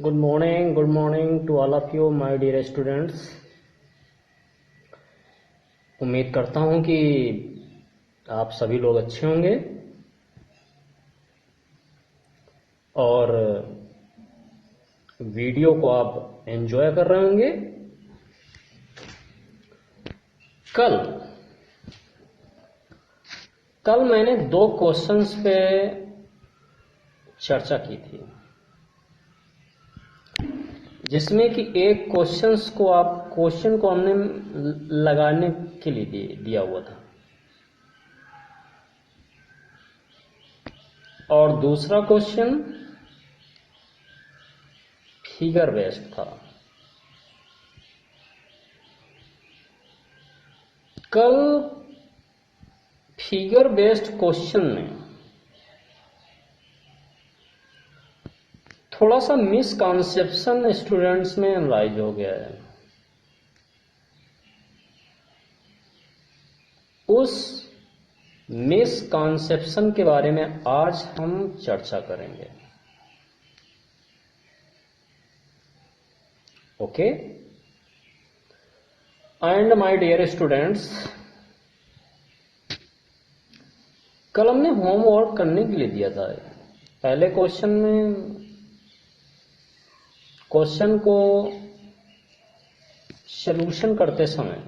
Good morning to all of you, my dear students. उम्मीद करता हूं कि आप सभी लोग अच्छे होंगे और वीडियो को आप एंजॉय कर रहे होंगे। कल मैंने 2 क्वेश्चंस पे चर्चा की थी, जिसमें कि एक क्वेश्चन को हमने लगाने के लिए दिया हुआ था और दूसरा क्वेश्चन फिगर बेस्ड था। कल फिगर बेस्ड क्वेश्चन में थोड़ा सा मिसकॉन्सेप्शन स्टूडेंट्स में एनालाइज हो गया है। उस मिसकॉन्सेप्शन के बारे में आज हम चर्चा करेंगे। Okay, and my dear students, कल हमने होमवर्क करने के लिए दिया था। पहले क्वेश्चन में क्वेश्चन को सॉल्यूशन करते समय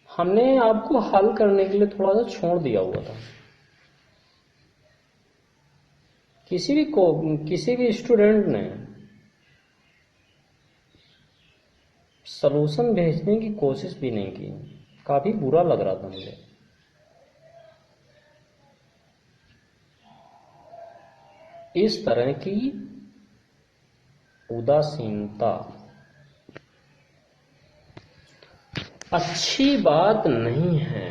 हमने आपको हल करने के लिए थोड़ा सा छोड़ दिया हुआ था। किसी भी स्टूडेंट ने सॉल्यूशन भेजने की कोशिश भी नहीं की। काफी बुरा लग रहा था मुझे। इस तरह की उदासीनता अच्छी बात नहीं है।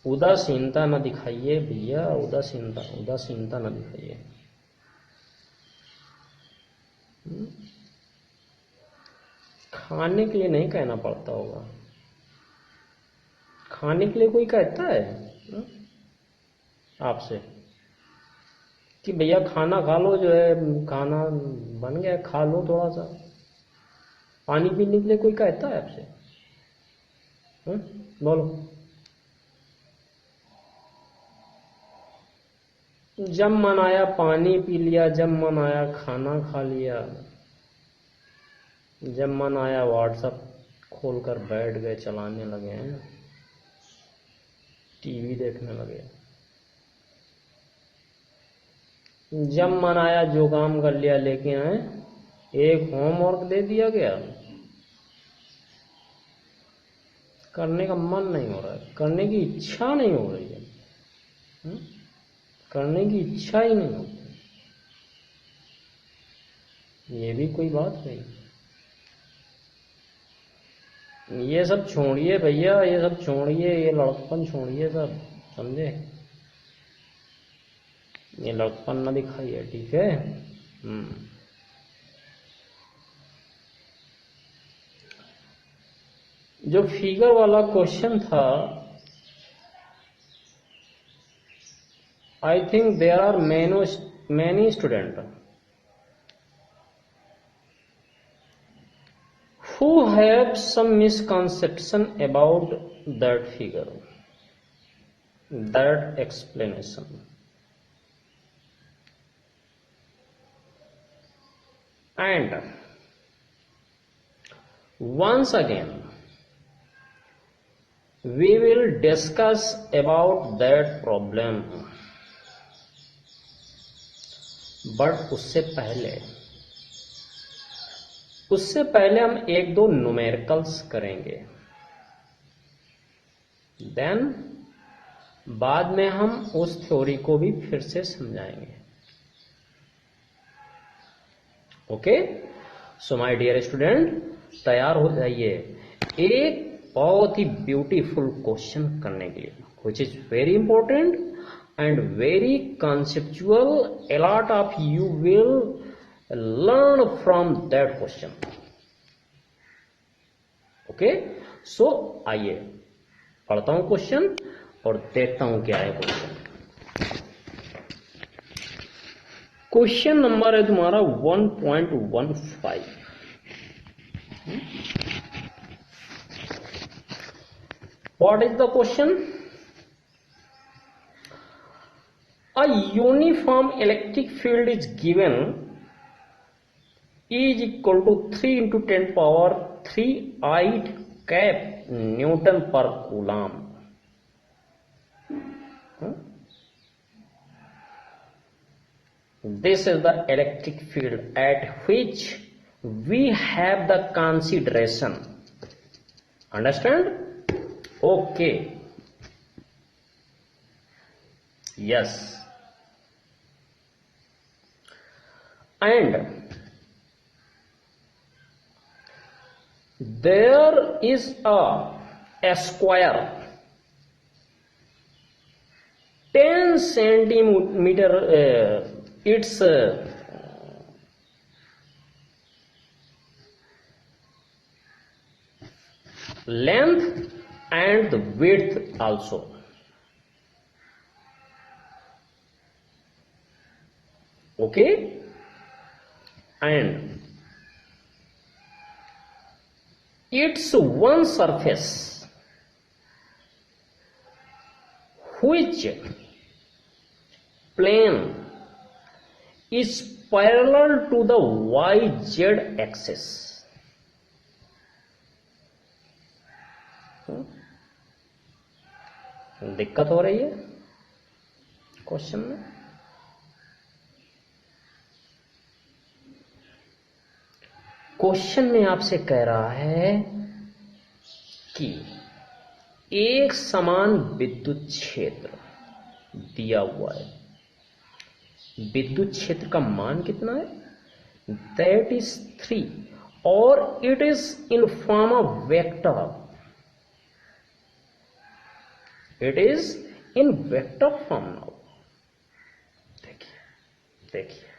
उदासीनता न दिखाइए भैया, उदासीनता न दिखाइए। खाने के लिए नहीं कहना पड़ता होगा। खाने के लिए कोई कहता है आपसे कि भैया खाना खा लो, जो है खाना बन गया, खा लो थोड़ा सा। पानी पीने के लिए कोई कहता है आपसे? बोलो। जब मन आया पानी पी लिया, जब मन आया खाना खा लिया, जब मन आया व्हाट्सएप खोलकर बैठ गए, चलाने लगे हैं, टीवी देखने लगे। जब मन आया जो काम कर लिया, लेकिन एक होमवर्क दे दिया गया, करने का मन नहीं हो रहा है, करने की इच्छा नहीं हो रही है। करने की इच्छा ही नहीं होती। ये भी कोई बात नहीं। ये सब छोड़िए भैया, ये सब छोड़िए, ये लड़कपन छोड़िए सब, समझे? ये लड़कपन ना दिखाइए, ठीक है? जो फिगर वाला क्वेश्चन था, I think there are many students who have some misconception about that figure, that explanation. And once again we will discuss about that problem, but उससे पहले हम 1-2 न्यूमेरिकल्स करेंगे। देन बाद में हम उस थ्योरी को भी फिर से समझाएंगे। Okay, so my dear student, तैयार हो जाइए एक बहुत ही ब्यूटीफुल क्वेश्चन करने के लिए, which is very important and very conceptual. A lot of you will learn from that question. Okay, so आइए पढ़ता हूं क्वेश्चन और देखता हूं क्या है क्वेश्चन। क्वेश्चन नंबर है तुम्हारा 1.15। What is the question? A uniform electric field is given E is equal to 3 into 10 power 3 I cap Newton per coulomb. This is the electric field at which we have the consideration. Understand? Okay. Yes. And there is a square 10 centimeter its length and the width also. Okay, and it's one surface which plane is parallel to the YZ axis. दिक्कत हो रही है question में? Question में आपसे कह रहा है कि एक समान विद्युत क्षेत्र दिया हुआ है। विद्युत क्षेत्र का मान कितना है? दैट इज 3 और it is in form of vector. It is in vector form now. देखिए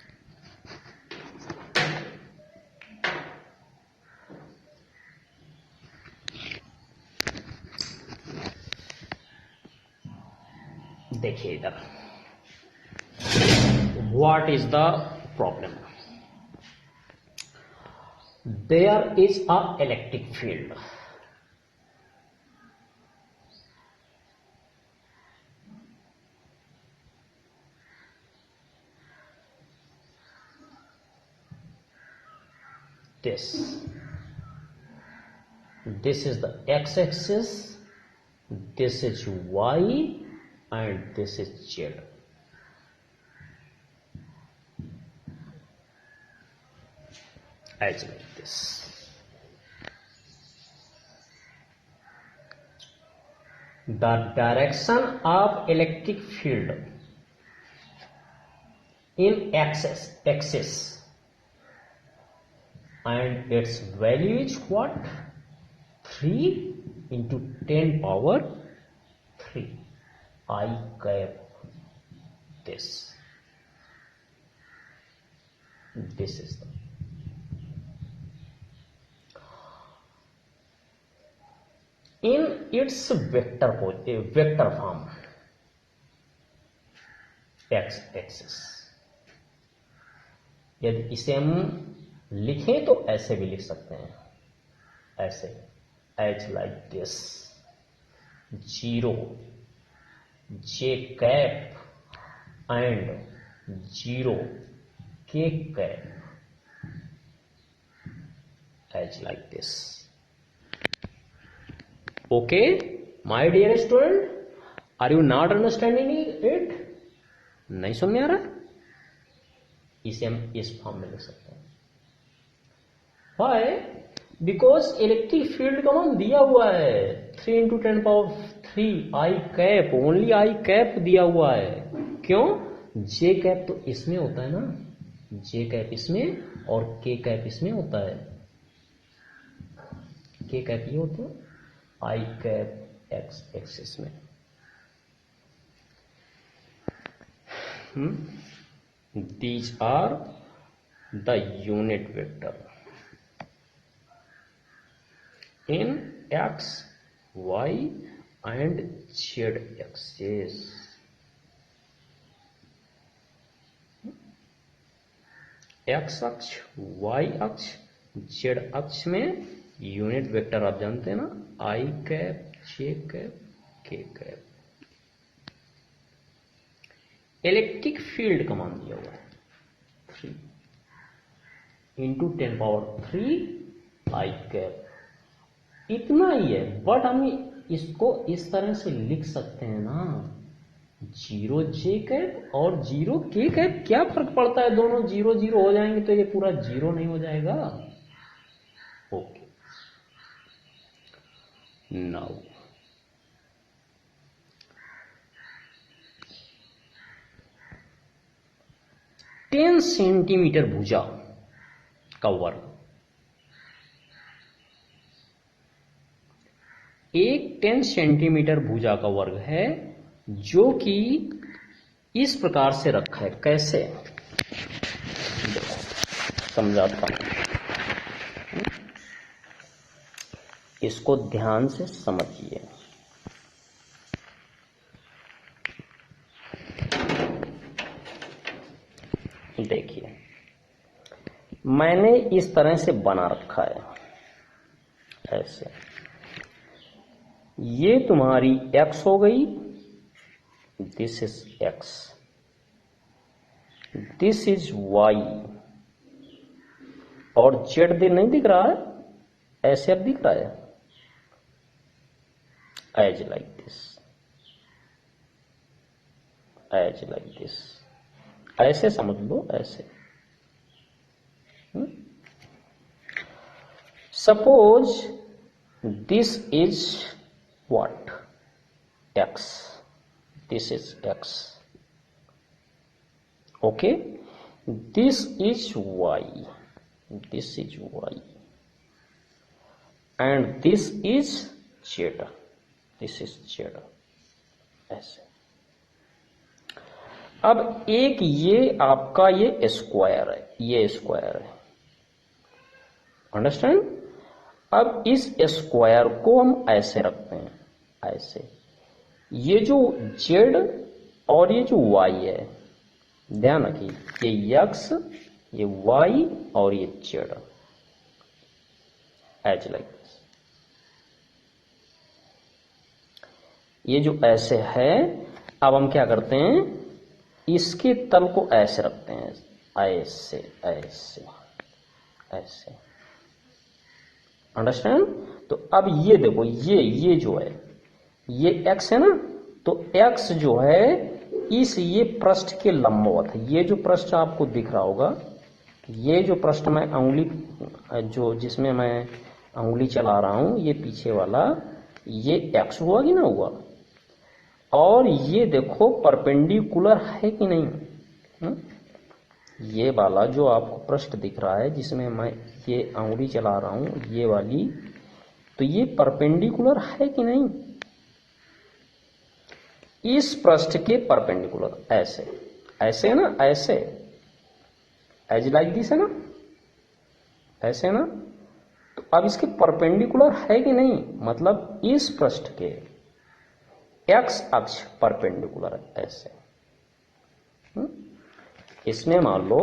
देखिए इधर what is the problem? There is a electric field. This is the x-axis, this is y, and this is z. As like this. The direction of electric field in axis and its value is what? 3 into 10 power 3 I cap this. This is the in its vector form x axis। यदि इसे हम लिखें तो ऐसे भी लिख सकते हैं, ऐसे H like this 0 J cap and 0 K cap H like this. Okay my dear student, are you not understanding it? नहीं समझ में आ रहा? इसे हम इस फॉर्म में लिख सकते हैं। Why? बिकॉज इलेक्ट्रिक फील्ड का मान दिया हुआ है 3 into 10 power 3 I cap, only I cap दिया हुआ है। क्यों? जे कैप तो इसमें होता है ना, जे कैप इसमें और के कैप इसमें होता है। के कैप ये होता है, आई कैप एक्स एक्सिस में। These are the unit vector in x, y and z axes. X अक्ष, वाई अक्ष, जेड अक्ष में यूनिट वेक्टर आप जानते हैं ना, I cap, J cap, K cap. Electric field का मान दिया हुआ है 3 इंटू 10⁻³ आई कैप, इतना ही है। बट हम इसको इस तरह से लिख सकते हैं ना, 0 जे कैप और 0 के कैप, क्या फर्क पड़ता है, दोनों 0 0 हो जाएंगे तो ये पूरा 0 नहीं हो जाएगा। ओके, नाउ टेन सेंटीमीटर भुजा का वर्ग, एक 10 सेंटीमीटर भुजा का वर्ग है जो कि इस प्रकार से रखा है। कैसे, समझाता हूं, इसको ध्यान से समझिए। देखिए, मैंने इस तरह से बना रखा है, ऐसे। ये तुम्हारी x हो गई, this is x, this is y, और z नहीं दिख रहा है, ऐसे अब दिख रहा है, as like this, as like this, ऐसे समझ लो, ऐसे। Suppose this is what, x, this is x, okay, this is y, this is y, and this is z, this is z, ऐसे। अब एक ये आपका ये स्क्वायर है, ये स्क्वायर है, अंडरस्टैंड। अब इस स्क्वायर को हम ऐसे रखते हैं, ऐसे। ये जो z और ये जो y है, ध्यान रखिए, ये x, ये y और ये z, एज लाइक दिस। ये जो ऐसे है, अब हम क्या करते हैं, इसके तल को ऐसे रखते हैं, ऐसे ऐसे ऐसे, अंडरस्टैंड। तो अब ये देखो, ये जो है, ये x है ना, तो x जो है इस ये पृष्ठ के लंबवत है। ये जो पृष्ठ आपको दिख रहा होगा, ये जो पृष्ठ में अंगुली, जो जिसमें मैं अंगुली चला रहा हूं, ये पीछे वाला, ये x हुआ कि ना हुआ। और ये देखो परपेंडिकुलर है कि नहीं, ये वाला जो आपको पृष्ठ दिख रहा है, जिसमें मैं ये अंगुली चला रहा हूं, ये वाली, तो ये परपेंडिकुलर है कि नहीं, इस पृष्ठ के परपेंडिकुलर, ऐसे ऐसे है ना, ऐसे, एज लाइक दिस है ना, ऐसे है ना। तो अब इसके परपेंडिकुलर है कि नहीं, मतलब इस पृष्ठ के x अक्ष परपेंडिकुलर है, ऐसे। इसमें मान लो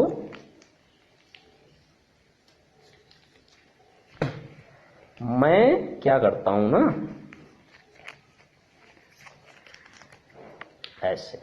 मैं क्या करता हूं ना, ऐसे,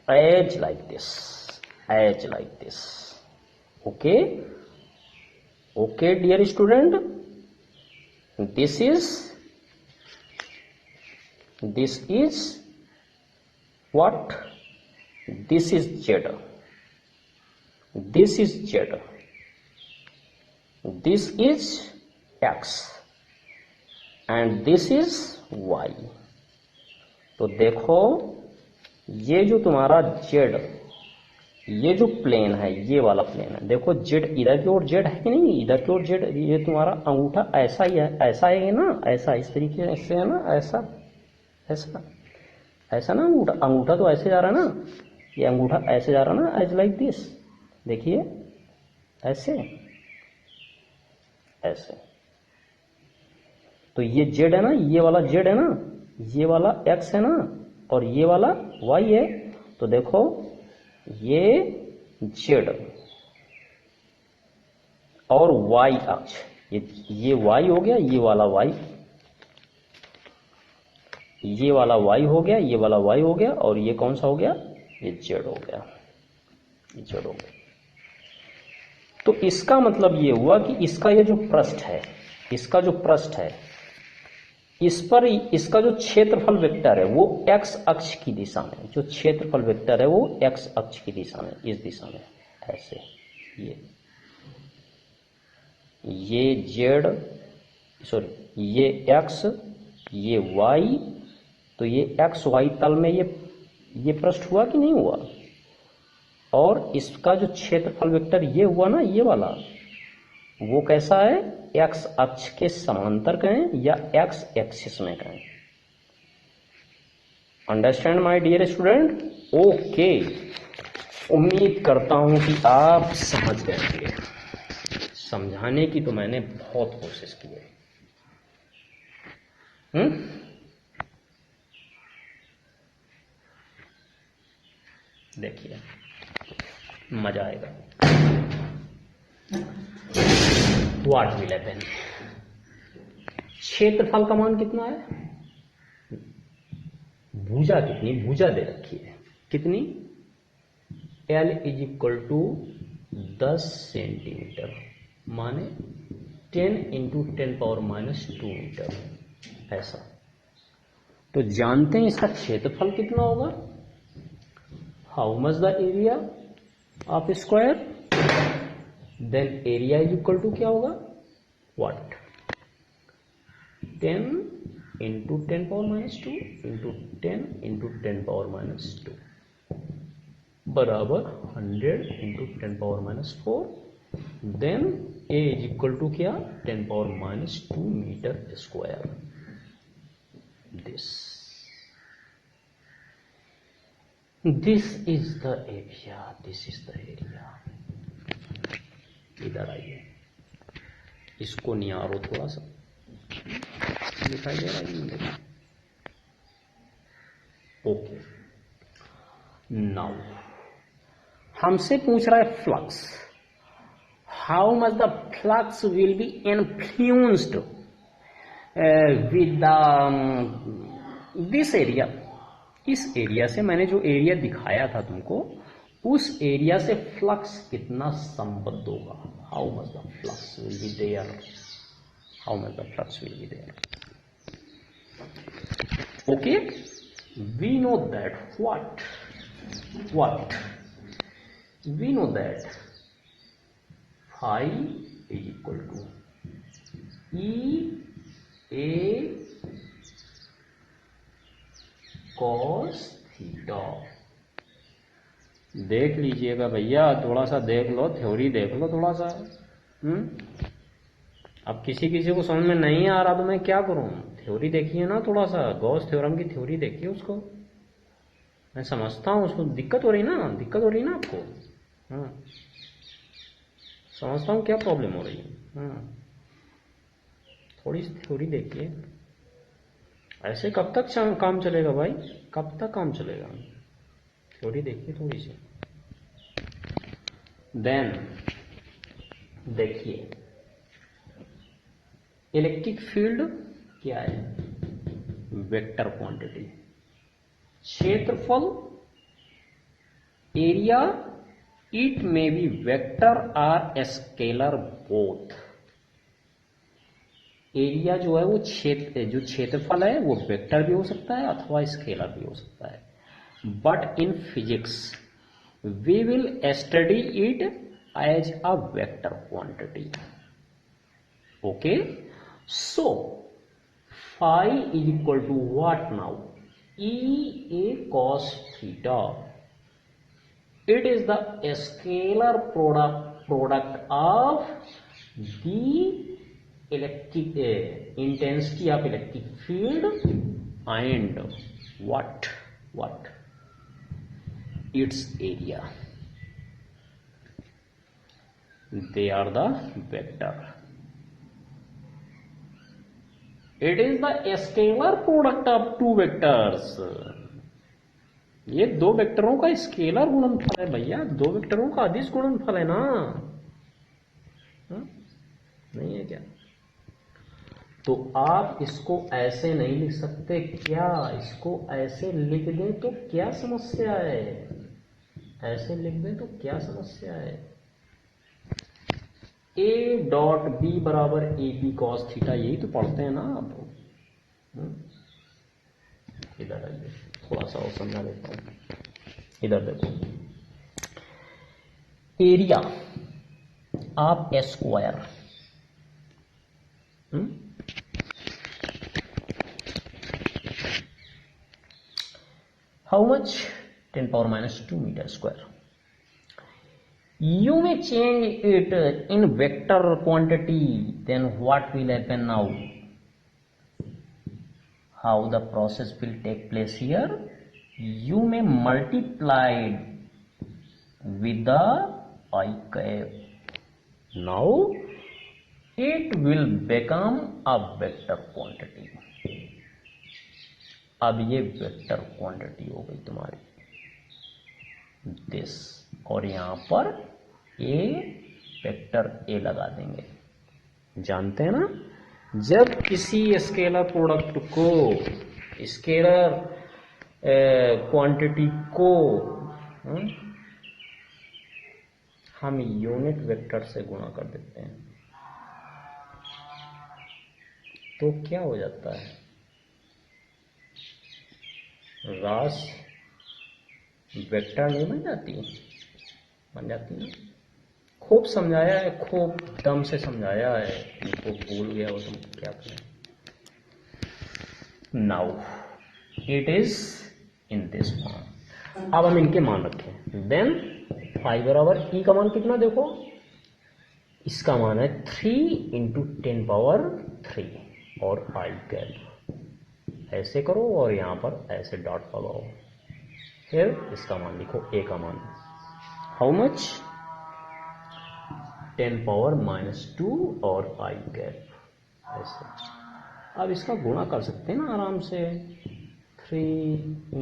edge like this, edge like this, okay, okay dear student, this is what, this is z, this is z, this is x and this is y। तो देखो, ये जो तुम्हारा z, ये जो प्लेन है, ये वाला प्लेन है, देखो जेड इधर की ओर जेड है कि नहीं, इधर की ओर जेड, ये तुम्हारा अंगूठा ऐसा ही है, ऐसा है ना, ऐसा इस तरीके से है ना, ऐसा ऐसा ऐसा ना, अंगूठा अंगूठा तो ऐसे जा रहा है ना, ये अंगूठा ऐसे जा रहा है ना, एज लाइक दिस, देखिए ऐसे ऐसे। तो ये जेड है ना, ये वाला जेड है ना, ये वाला एक्स है ना, और ये वाला वाई है। तो देखो ये जेड और वाई अक्ष, ये वाई हो गया, ये वाला वाई, ये वाला वाई हो गया, ये वाला वाई हो गया, और ये कौन सा हो गया, ये जेड हो गया, ये जेड हो गया। तो इसका मतलब ये हुआ कि इसका ये जो पृष्ठ है, इसका जो पृष्ठ है, इस पर इसका जो क्षेत्रफल वेक्टर है वो एक्स अक्ष की दिशा में, जो क्षेत्रफल वेक्टर है वो एक्स अक्ष की दिशा में, इस दिशा में ऐसे, ये जेड, सॉरी ये एक्स, ये वाई, तो ये एक्स वाई तल में ये पृष्ठ हुआ कि नहीं हुआ, और इसका जो क्षेत्रफल वेक्टर ये हुआ ना, ये वाला, वो कैसा है, एक्स अक्ष के समांतर कहें या एक्स एक्सिस में कहें। Understand my dear student? Okay, उम्मीद करता हूं कि आप समझ गए। समझाने की तो मैंने बहुत कोशिश की है। देखिए मजा आएगा। व्हाट विल हैपन, क्षेत्रफल का मान कितना है, भुजा कितनी, भुजा दे रखी है कितनी, L is equal to 10 centimetre, माने 10 इंटू 10⁻² मीटर, ऐसा। तो जानते हैं इसका क्षेत्रफल कितना होगा, how much the area of square, then area is equal to क्या होगा, व्हाट, 10 इंटू 10⁻² इंटू 10 इंटू 10⁻² बराबर 100 into 10⁻4, then A is equal to क्या, 10⁻² metre square. This is the area, this is the area. इधर आइए, इसको निहारो थोड़ा सा, दिखाई दे रहा है? ओके, नाउ हमसे पूछ रहा है flux, how much the flux will B influenced with this area. इस एरिया से, मैंने जो एरिया दिखाया था तुमको, उस एरिया से फ्लक्स कितना संबद्ध होगा, how much the flux will be there, how much the flux will be there. Okay, we know that what we know that phi is equal to E A cos theta. देख लीजिएगा भैया, थोड़ा सा देख लो, theory देख लो थोड़ा सा। अब किसी किसी को समझ में नहीं आ रहा तो मैं क्या करूं, थ्योरी देखिए ना थोड़ा सा, गॉस थ्योरम की थ्योरी देखिए उसको, मैं समझता हूं उसको, दिक्कत हो रही ना आपको, समझता हूं क्या प्रॉब्लम हो रही है, थोड़ी सी थ्योरी देखिए। ऐसे कब तक काम चलेगा भाई, कब तक काम चलेगा, थ्योरी देखिए थोड़ी सी। देन देखिए, इलेक्ट्रिक फील्ड क्या है, वेक्टर क्वांटिटी, क्षेत्रफल area, it may be vector और स्केलर बोथ। एरिया जो है वो जो क्षेत्रफल है वो वेक्टर भी हो सकता है अथवा स्केलर भी हो सकता है, but in physics we will study it as a vector quantity. Okay, so phi is equal to what now, E A cos theta, It is the scalar product of the electric intensity of electric field and what its area. They are the vector. It is the scalar product of two vectors. ये दो वेक्टरों का scalar गुणनफल है भैया, दो वेक्टरों का अदिश गुणनफल है ना, नहीं है क्या? तो आप इसको ऐसे नहीं लिख सकते क्या? इसको ऐसे लिख दें तो क्या समस्या है? ऐसे लिख दें तो क्या समस्या है? A डॉट बी बराबर ए बी कॉस थीटा, यही तो पढ़ते हैं ना आप। इधर आइए, थोड़ा सा और समझा देता हूं। इधर देखो, area of A square, how much? 10 power minus 2 meter square. You may change it in vector quantity, then what will happen now? How the process will take place here? You may multiply it with the I cap. Now it will become a vector quantity. अब ये vector quantity हो गई तुम्हारी, this, और यहां पर ए vector A लगा देंगे। जानते हैं ना, जब किसी स्केलर प्रोडक्ट को, स्केलर क्वांटिटी को हम यूनिट वेक्टर से गुणा कर देते हैं तो क्या हो जाता है? राशि वेक्टर नहीं बन जाती? बन जाती ना। खूब समझाया है, खूब दम से समझाया है, इनको भूल गया हो तुम क्या करें। Now it is in this form. अब हम इनके मान रखें, देन फाइव बराबर ई का मान कितना देखो, इसका मान है 3 × 10 power 3 और आई कैप। ऐसे करो और यहां पर ऐसे डॉट लगाओ, फिर इसका मान लिखो, ए का मान हाउ मच? 10 power minus 2 और आई कैप, ऐसे। अब इसका गुणा कर सकते हैं ना आराम से, 3 ×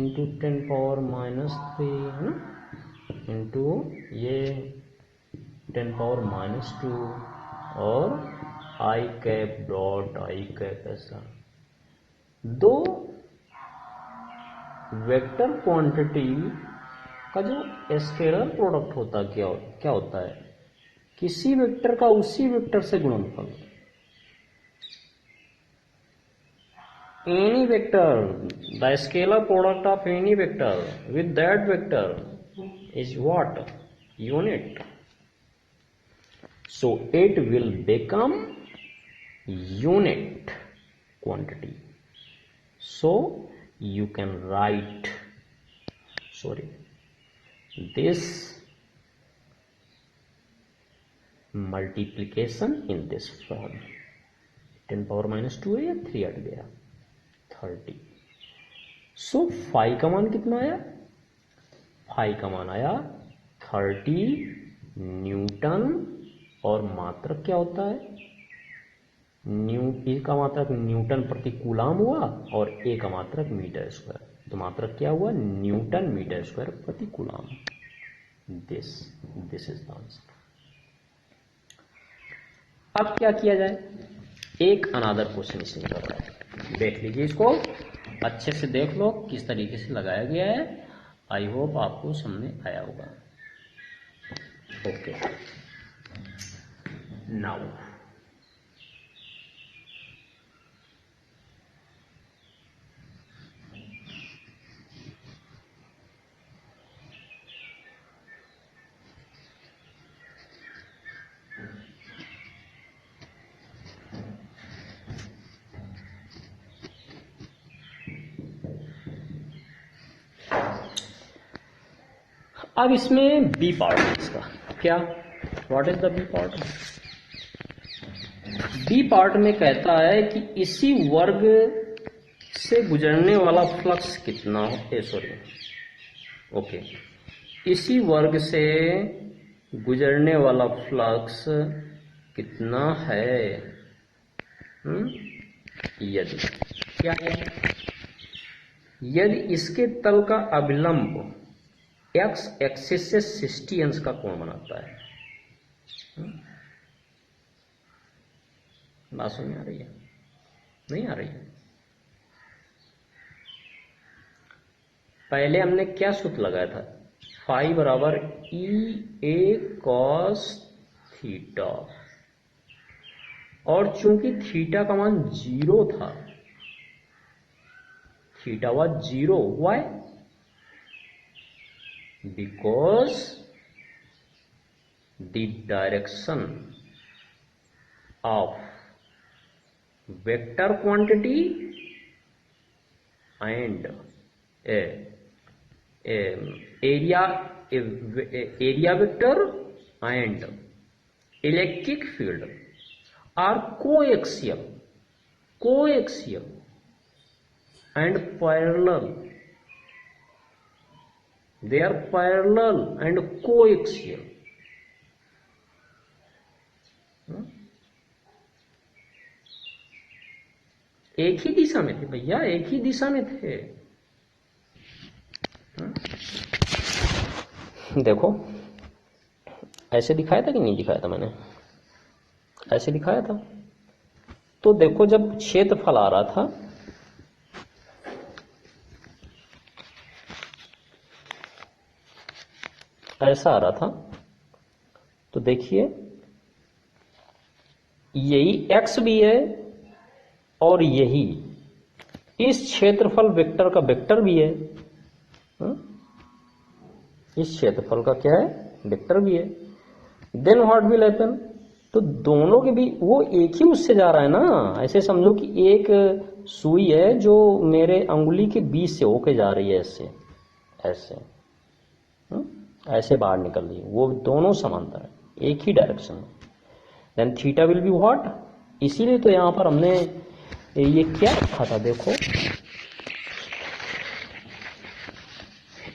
10 power minus 3 है ना, इंटू ये 10 power minus 2 और आई कैप डॉट आई कैप, ऐसा। दो वेक्टर क्वांटिटी का जो स्केलर प्रोडक्ट होता क्या होता है? किसी वेक्टर का उसी वेक्टर से गुणनफल। Any vector, the scalar product of any vector with that vector is what? Unit. So it will become unit quantity. So you can write, this multiplication in this form. 10 power minus 2 है या 3 हट गया, 30. So phi का मान कितना आया? phi का मान आया 30 न्यूटन, और मात्रक क्या होता है? ई का मात्रक न्यूटन प्रति कूलाम हुआ और ए का मात्रक मीटर स्क्वायर, तो मात्रक क्या हुआ? न्यूटन मीटर स्क्वायर प्रति coulomb. This is the answer. अब क्या किया जाए? एक अनादर क्वेश्चन इसमें कर रहा है, देख लीजिए, इसको अच्छे से देख लो किस तरीके से लगाया गया है। आई होप आपको समझ आया होगा। ओके, नाउ अब इसमें बी पार्ट है इसका, क्या, what is the B part? B part में कहता है कि इसी वर्ग से गुजरने वाला फ्लक्स कितना हो, सॉरी, ओके, इसी वर्ग से गुजरने वाला फ्लक्स कितना है, यदि क्या है, यदि इसके तल का अभिलंब एक्स एक्सिस से 60 अंश का कोण बनाता है। बात समझ आ रही है? नहीं आ रही है? पहले हमने क्या सूत्र लगाया था, फाई बराबर ई ए कॉस थीटा, और चूंकि थीटा का मान 0 था, theta was 0, why? Because the direction of vector quantity and area vector and electric field are coaxial and parallel. They are parallel and coaxial. एक ही दिशा में थे भैया, एक ही दिशा में थे। देखो ऐसे दिखाया था कि नहीं दिखाया था, मैंने ऐसे दिखाया था। तो देखो जब क्षेत्रफल आ रहा था, ऐसा आ रहा था, तो देखिए यही x भी है और यही इस क्षेत्रफल वेक्टर का वेक्टर भी है। इस क्षेत्रफल का क्या है, वेक्टर भी है। देन व्हाट विल हैपन, तो दोनों के भी वो एक ही उससे जा रहा है ना। ऐसे समझो कि एक सुई है जो मेरे अंगुली के बीच से होके जा रही है, ऐसे ऐसे ऐसे बाहर निकल रही है, वो दोनों समांतर है, एक ही डायरेक्शन में। Then theta will be what, इसीलिए तो यहां पर हमने ये क्या रखा था, देखो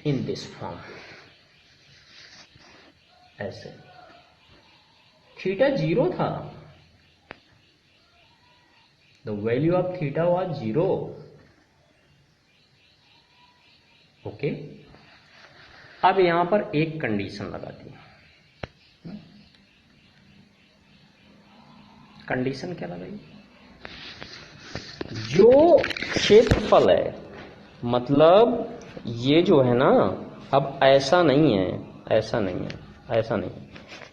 इन दिस फॉर्म, ऐसे थीटा 0 था, the value of theta was 0, okay. अब यहां पर एक कंडीशन लगा दी। कंडीशन क्या लगाई, जो क्षेत्रफल है, मतलब ये जो है ना, अब ऐसा नहीं है, ऐसा नहीं है, ऐसा नहीं है,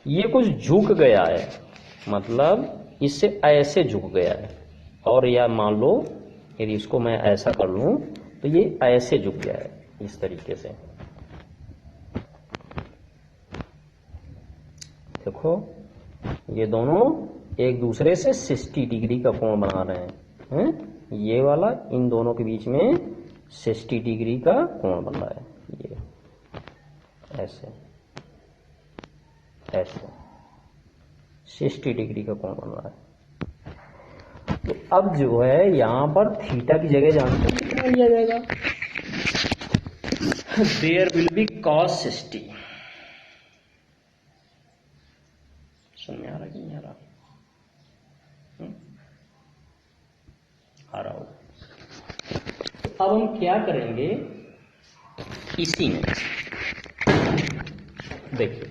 ये कुछ झुक गया है, मतलब इससे ऐसे झुक गया है। और या मान लो यदि इसको मैं ऐसा कर लूं तो ये ऐसे झुक गया है, इस तरीके से। देखो ये दोनों एक दूसरे से 60 डिग्री का कोण बना रहे हैं, ये वाला इन दोनों के बीच में 60 डिग्री का कोण बन रहा है, ये ऐसे ऐसे 60 डिग्री का कोण बन रहा है। तो अब जो है यहां पर थीटा की जगह जानते हैं कितना लिया जाएगा, देयर विल बी cos 60। समझ आ रहा कि नहीं आ रहा? आ रहा हो। तो अब हम क्या करेंगे, इसी में देखिए,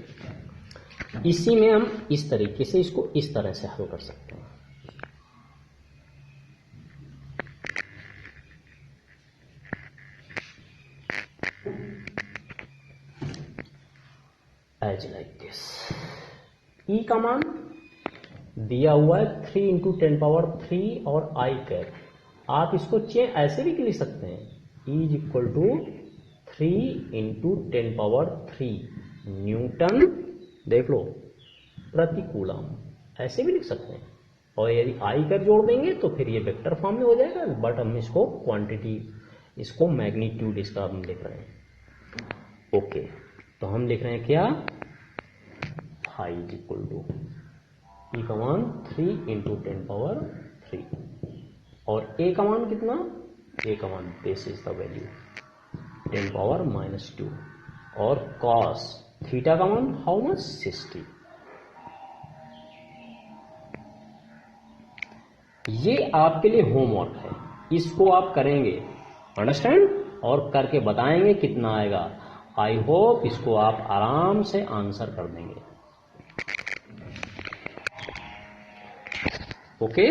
इसी में हम इस तरीके से इसको इस तरह से हल कर सकते हैं। एज लाइक दिस, ई का मान दिया हुआ है 3 × 10⁻³ और आई कैप। आप इसको ऐसे भी लिख सकते हैं, E = 3 × 10⁻³ न्यूटन, देख लो, प्रति कूलम, ऐसे भी लिख सकते हैं। और यदि आई कैप जोड़ देंगे तो फिर ये वेक्टर फॉर्म में हो जाएगा, बट हम इसको क्वांटिटी, इसको मैग्नीट्यूड इसका हम लिख रहे हैं, ओके। तो हम लिख रहे हैं क्या, फाई इज इक्वल टू ई का मान 3 इंटू 10⁻³ और ए का मान कितना, ए का मान दिस इज द वैल्यू 10⁻⁻² और कॉस थीटा का मान हाउ मच, 60। ये आपके लिए होमवर्क है, इसको आप करेंगे, अंडरस्टैंड, और करके बताएंगे कितना आएगा। आई होप इसको आप आराम से आंसर कर देंगे। ओके